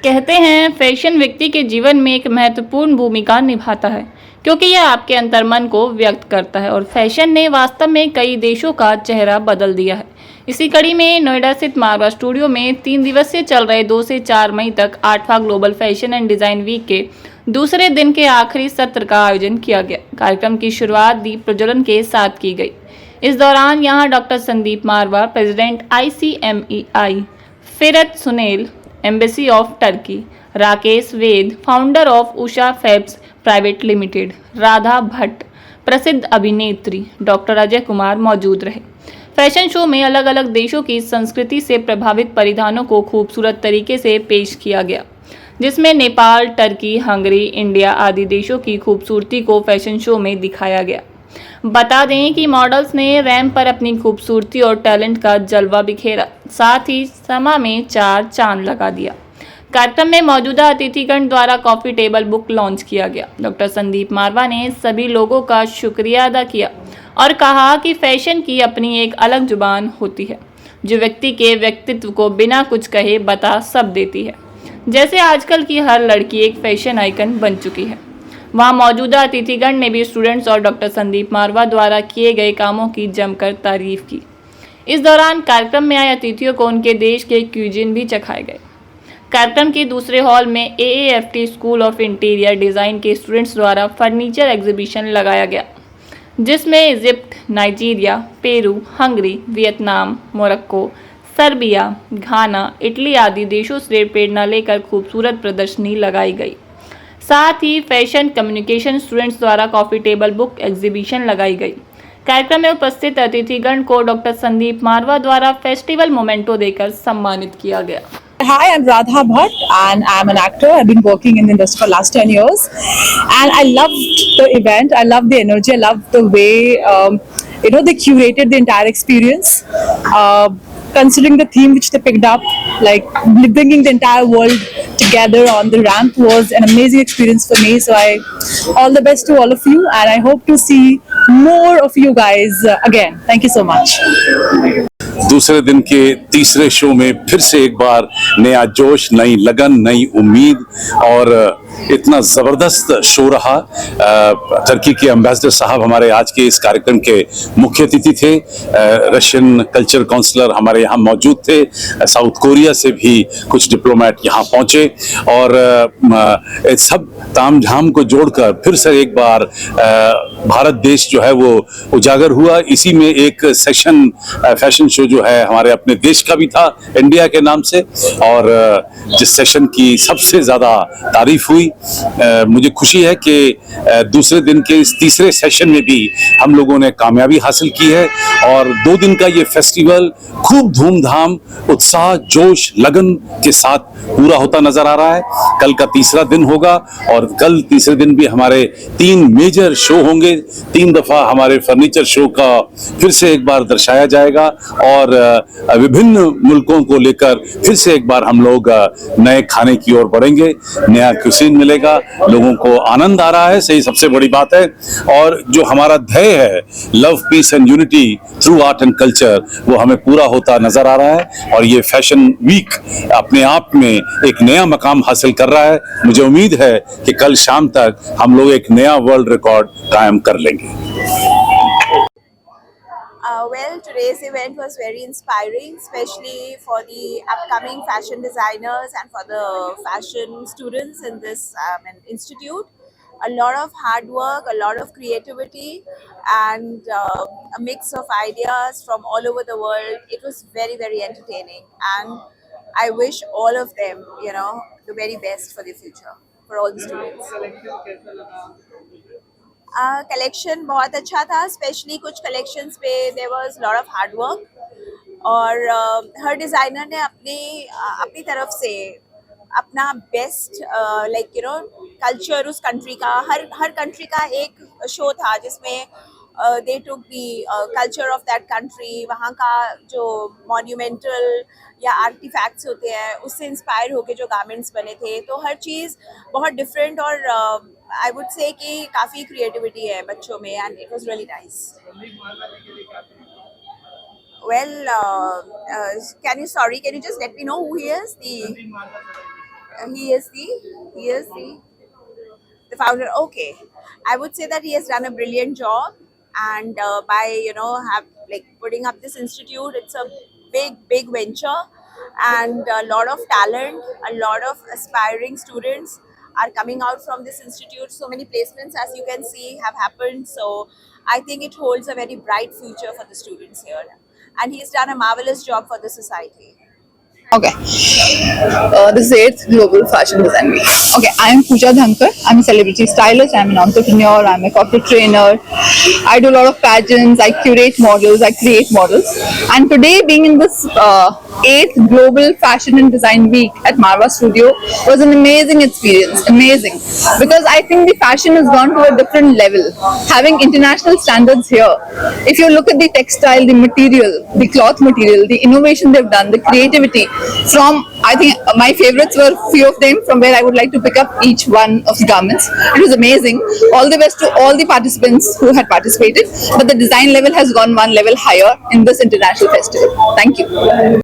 कहते हैं फैशन व्यक्ति के जीवन में एक महत्वपूर्ण भूमिका निभाता है क्योंकि यह आपके अंतर्मन को व्यक्त करता है और फैशन ने वास्तव में कई देशों का चेहरा बदल दिया है। इसी कड़ी में नोएडा स्थित मारवा स्टूडियो में 3 दिवसीय चल रहे 2 से 4 मई तक 8वां global fashion and design week के दूसरे दिन के आखिरी सत्र का आयोजन किया गया। कार्यक्रम की शुरुआत दीप प्रज्वलन के साथ की गई। इस दौरान यहां doctor Sandeep Marwah, president ICMEI, Firat Sunel, embassy of Turkey, Rakesh Ved, founder of Usha fabs private limited, Radha Bhatt, प्रसिद्ध अभिनेत्री डॉक्टर अजय कुमार मौजूद रहे। फैशन शो में अलग अलग देशों की संस्कृति से प्रभावित परिधानों को खूबसूरत तरीके से पेश किया गया, जिसमें नेपाल, टर्की, हंगरी, इंडिया आदि देशों की खूबसूरती को फैशन शो में दिखाया गया। बता दें कि मॉडल्स ने रैंप पर अपनी खूबसूरती और टैलेंट का जलवा बिखेरा, साथ ही समा में 4 चांद लगा दिया। कार्यक्रम में मौजूदा अतिथिगण द्वारा कॉफी टेबल बुक लॉन्च किया गया। डॉक्टर संदीप मारवा ने सभी लोगों का शुक्रिया अदा किया और कहा कि फैशन की अपनी एक अलग जुबान होती है, जो व्यक्ति के व्यक्तित्व को बिना कुछ कहे बता सब देती है। जैसे आजकल की हर लड़की एक फैशन आइकन बन चुकी है। वहां मौजूदा अतिथिगण ने भी स्टूडेंट्स और डॉक्टर संदीप मारवा द्वारा किए गए कामों की जमकर तारीफ की। इस दौरान कार्यक्रम में आए अतिथियों को उनके देश के क्यूजिन भी चखाए गए। कार्यक्रम के दूसरे हॉल में AAFT school of interior design के स्टूडेंट्स द्वारा फर्नीचर एग्जीबिशन लगाया गया, जिसमें Egypt, Nigeria, Peru, Hungary, Vietnam, Morocco, Serbia, Ghana, Italy आदि देशों से प्रेरणा लेकर खूबसूरत प्रदर्शनी लगाई गई। साथ ही फैशन कम्युनिकेशन स्टूडेंट्स द्वारा कॉफी टेबल बुक एग्जीबिशन लगाई गई। कार्यक्रम में उपस्थित अतिथिगण को डॉक्टर संदीप मारवा द्वारा फेस्टिवल मोमेंटो देकर सम्मानित किया गया। Hi, I'm Radha Bhatt and I'm an actor. I've been working in the industry for the last 10 years and I loved the event. I loved the energy. I loved the way, they curated the entire experience. Considering the theme which they picked up, like bringing the entire world together on the ramp was an amazing experience for me. So all the best to all of you and I hope to see more of you guys again. Thank you so much. दूसरे दिन के तीसरे show में फिर से एक बार नया जोश, नई लगन, नई उम्मीद और इतना ज़बरदस्त शो रहा। टर्की के एम्बेसडर साहब हमारे आज के इस कार्यक्रम के मुख्य अतिथि थे। रशियन कल्चर काउंसलर हमारे यहाँ मौजूद थे। साउथ कोरिया से भी कुछ डिप्लोमेट यहाँ पहुँचे और सब तामझाम को जोड़कर फिर से एक बार भारत देश जो है वो उजागर हुआ। इसी में एक सेशन फैशन शो जो है हमारे अपने देश का भी था, इंडिया के नाम से, और जिस सेशन की सबसे ज़्यादा तारीफ हुई। मुझे खुशी है कि दूसरे दिन के इस तीसरे सेशन में भी हम लोगों ने कामयाबी हासिल की है और 2 दिन का ये फेस्टिवल खूब धूमधाम, उत्साह, जोश, लगन के साथ पूरा होता नजर आ रहा है। कल का तीसरा दिन होगा और कल तीसरे दिन भी हमारे 3 मेजर शो होंगे। 3 दफा हमारे फर्नीचर शो का फिर से एक बार दर्शाया जाएगा और विभिन्न मुल्कों को लेकर फिर से एक बार हम लोग नए खाने की ओर बढ़ेंगे। नया क्यूसीन मिलेगा, लोगों को आनंद आ रहा है, सही सबसे बड़ी बात है। और जो हमारा ध्येय है love, peace and unity through art and culture, वो हमें पूरा होता नजर आ रहा है और ये फैशन वीक अपने आप में एक नया मकाम हासिल कर रहा है। मुझे उम्मीद है कि कल शाम तक हम लोग एक नया वर्ल्ड रिकॉर्ड कायम कर लेंगे। Well, today's event was very inspiring, especially for the upcoming fashion designers and for the fashion students in this institute. A lot of hard work, a lot of creativity and a mix of ideas from all over the world. It was very, very entertaining and I wish all of them, the very best for the future, for all the students. Collection बहुत अच्छा था, specially कुछ collections पे there was lot of hard work और हर designer ने अपनी तरफ से अपना बेस्ट कल्चर उस कंट्री का, हर कंट्री का एक शो था जिसमें दे टुक the culture of that country, वहाँ का जो मॉन्यूमेंटल या आर्टिफैक्ट्स होते हैं उससे इंस्पायर होके जो गारमेंट्स बने थे। तो हर चीज़ बहुत डिफरेंट और आई वुड से कि काफ़ी क्रिएटिविटी है बच्चों में and it was really nice. Well, can you just let me know who he is? He is the founder. Okay, I would say that he has done a brilliant job, and by have like putting up this institute, it's a big venture, and a lot of talent, a lot of aspiring students are coming out from this institute. So many placements, as you can see, have happened. So I think it holds a very bright future for the students here, and he's done a marvelous job for the society. Okay. This is 8th Global Fashion Design Week. Okay, I am Pooja Dhankar. I'm a celebrity stylist. I'm an entrepreneur. I'm a corporate trainer. I do a lot of pageants. I curate models. I create models. And today, being in this 8th Global Fashion and Design Week at Marwa Studio was an amazing experience. Amazing. Because I think the fashion has gone to a different level. Having international standards here. If you look at the textile, the material, the cloth material, the innovation they've done, the creativity, from I think my favorites were few of them from where I would like to pick up each one of the garments. It was amazing. All the best to all the participants who had participated, but the design level has gone one level higher in this international festival. Thank you.